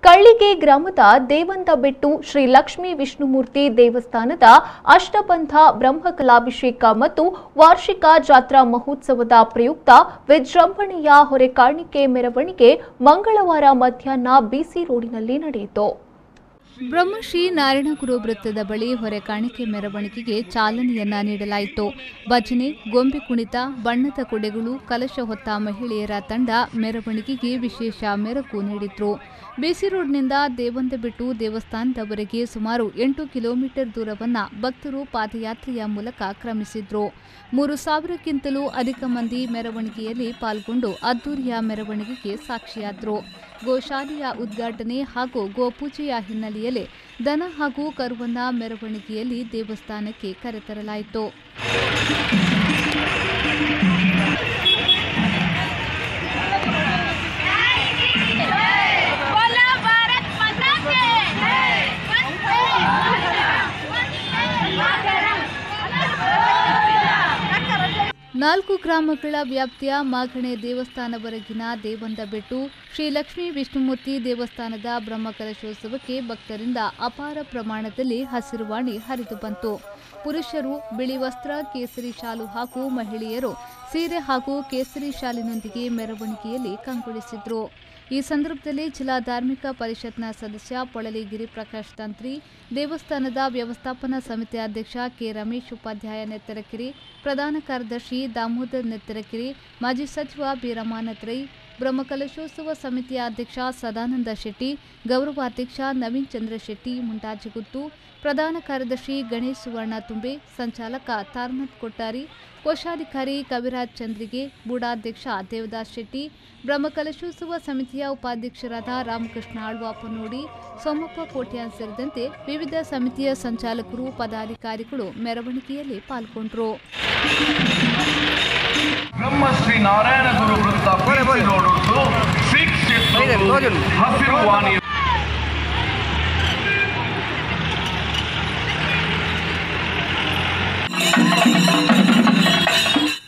ಕಳ್ಳಿಗೆ ಗ್ರಾಮದ ದೇವಂದಬೆಟ್ಟು ಶ್ರೀ ಲಕ್ಷ್ಮೀ ವಿಷ್ಣುಮೂರ್ತಿ ದೇವಸ್ಥಾನದ ಅಷ್ಟಬಂಧ ಬ್ರಹ್ಮಕಲಾಭಿಷೇಕ ಮತ್ತು ವಾರ್ಷಿಕ ಜಾತ್ರಾ ಮಹೋತ್ಸವದ ಪ್ರಯುಕ್ತ ವಿಜೃಂಭಣೆಯ ಹೊರೆಕಾಣಿಕೆ ಮೆರವಣಿಗೆ ಮಂಗಳವಾರ ಮಧ್ಯಾಹ್ನ ಬಿಸಿ ರೋಡಿನಲ್ಲಿ ನಡೆಯಿತು. ಬ್ರಹ್ಮಶ್ರೀ ನಾರಾಯಣಗುರು ವೃತ್ತದ ಬಳಿ ಹೊರೆಕಾಣಿಕೆ ಮೆರವಣಿಗೆಗೆ ಚಾಲನೆಯನ್ನ ನೀಡಲಾಯಿತು. ಭಜನೆ, ಗೊಂಬೆ ಕುಣಿತ, ಬಣ್ಣದ ಕೊಡೆಗಳು, ಕಲಶ ಹೊತ್ತ ಮಹಿಳೆಯರ ತಂಡ ಮೆರವಣಿಗೆಗೆ ವಿಶೇಷ ಮೆರುಗು ನೀಡಿದ್ರು. ಬಿಸಿ ರೋಡ್ನಿಂದ ದೇವಂದಬೆಟ್ಟು ದೇವಸ್ಥಾನದವರೆಗೆ ಸುಮಾರು 8 ಕಿಲೋಮೀಟರ್ ದೂರವನ್ನ ಭಕ್ತರು ಪಾದಯಾತ್ರೆಯ ಮೂಲಕ ಕ್ರಮಿಸಿದ್ರು. 3,000ಕ್ಕಿಂತಲೂ ಅಧಿಕ ಮಂದಿ ಮೆರವಣಿಗೆಯಲ್ಲಿ ಪಾಲ್ಗೊಂಡು ಅದ್ದೂರಿಯ ಮೆರವಣಿಗೆಗೆ ಸಾಕ್ಷಿಯಾದರು. ಗೋಶಾಲೆಯ ಉದ್ಘಾಟನೆ ಹಾಗೂ ಗೋಪೂಜೆಯ ಹಿನ್ನೆಲೆಯಲ್ಲಿ ದನ ಹಾಗೂ ಕರುವನ್ನ ಮೆರವಣಿಗೆಯಲ್ಲಿ ದೇವಸ್ಥಾನಕ್ಕೆ ಕರೆತರಲಾಯಿತು. ನಾಲ್ಕು ಗ್ರಾಮಗಳ ವ್ಯಾಪ್ತಿಯ ಮಾಗಣೆ ದೇವಸ್ಥಾನವರೆಗಿನ ದೇವಂದಬೆಟ್ಟು ಶ್ರೀ ಲಕ್ಷ್ಮೀ ವಿಷ್ಣುಮೂರ್ತಿ ದೇವಸ್ಥಾನದ ಬ್ರಹ್ಮಕಲಶೋತ್ಸವಕ್ಕೆ ಭಕ್ತರಿಂದ ಅಪಾರ ಪ್ರಮಾಣದಲ್ಲಿ ಹಸಿರುವಾಣಿ ಹರಿದು ಬಂತು. ಪುರುಷರು ಬಿಳಿ ವಸ್ತ್ರ, ಕೇಸರಿ ಶಾಲು ಹಾಗೂ ಮಹಿಳೆಯರು ಸೀರೆ ಹಾಗೂ ಕೇಸರಿ ಶಾಲಿನೊಂದಿಗೆ ಮೆರವಣಿಗೆಯಲ್ಲಿ ಕಂಗೊಳಿಸಿದ್ರು. ಈ ಸಂದರ್ಭದಲ್ಲಿ ಜಿಲ್ಲಾ ಧಾರ್ಮಿಕ ಪರಿಷತ್ನ ಸದಸ್ಯ ಪೊಳಲಿ ಗಿರಿಪ್ರಕಾಶ್ ತಂತ್ರಿ, ದೇವಸ್ಥಾನದ ವ್ಯವಸ್ಥಾಪನಾ ಸಮಿತಿ ಅಧ್ಯಕ್ಷ ಕೆ ರಮೇಶ್ ಉಪಾಧ್ಯಾಯ ನೆತ್ತರಕೆರೆ, ಪ್ರಧಾನ ಕಾರ್ಯದರ್ಶಿ ದಾಮೋದರ್ ನೆತ್ತರಕೆರೆ, ಮಾಜಿ ಸಚಿವ ಬಿ ರಮಾನಾಥ್ ರೈ, ಬ್ರಹ್ಮಕಲಶೋತ್ಸವ ಸಮಿತಿಯ ಅಧ್ಯಕ್ಷ ಸದಾನಂದ ಶೆಟ್ಟಿ, ಗೌರವಾಧ್ಯಕ್ಷ ನವೀನ್ ಚಂದ್ರ ಶೆಟ್ಟಿ ಮುಂಟಾಜಿಗುತ್ತು, ಪ್ರಧಾನ ಕಾರ್ಯದರ್ಶಿ ಗಣೇಶ್ ಸುವರ್ಣ ತುಂಬೆ, ಸಂಚಾಲಕ ತಾರನಾಥ್ ಕೊಟ್ಟಾರಿ, ಕೋಶಾಧಿಕಾರಿ ಕವಿರಾಜ್ ಚಂದ್ರಿಗೆ, ಬೂಡಾಧ್ಯಕ್ಷ ದೇವದಾಸ್ ಶೆಟ್ಟಿ, ಬ್ರಹ್ಮಕಲಶೋತ್ಸವ ಸಮಿತಿಯ ಉಪಾಧ್ಯಕ್ಷರಾದ ರಾಮಕೃಷ್ಣ ಆಳ್ವ ಪನ್ನೋಡಿ, ಸೋಮಪ್ಪ ಕೋಟ್ಯಾನ್ ಸೇರಿದಂತೆ ವಿವಿಧ ಸಮಿತಿಯ ಸಂಚಾಲಕರು, ಪದಾಧಿಕಾರಿಗಳು ಮೆರವಣಿಗೆಯಲ್ಲಿ ಪಾಲ್ಗೊಂಡರು. ಬ್ರಹ್ಮಶ್ರೀ ನಾರಾಯಣಗುರು ವೃತ್ತ ಹಸಿರುವಾಣಿ.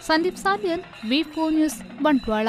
ಸಂದೀಪ್ ಸಾಲ್ಯನ್, ವಿ4 ನ್ಯೂಸ್, ಬಂಟ್ವಾಳ.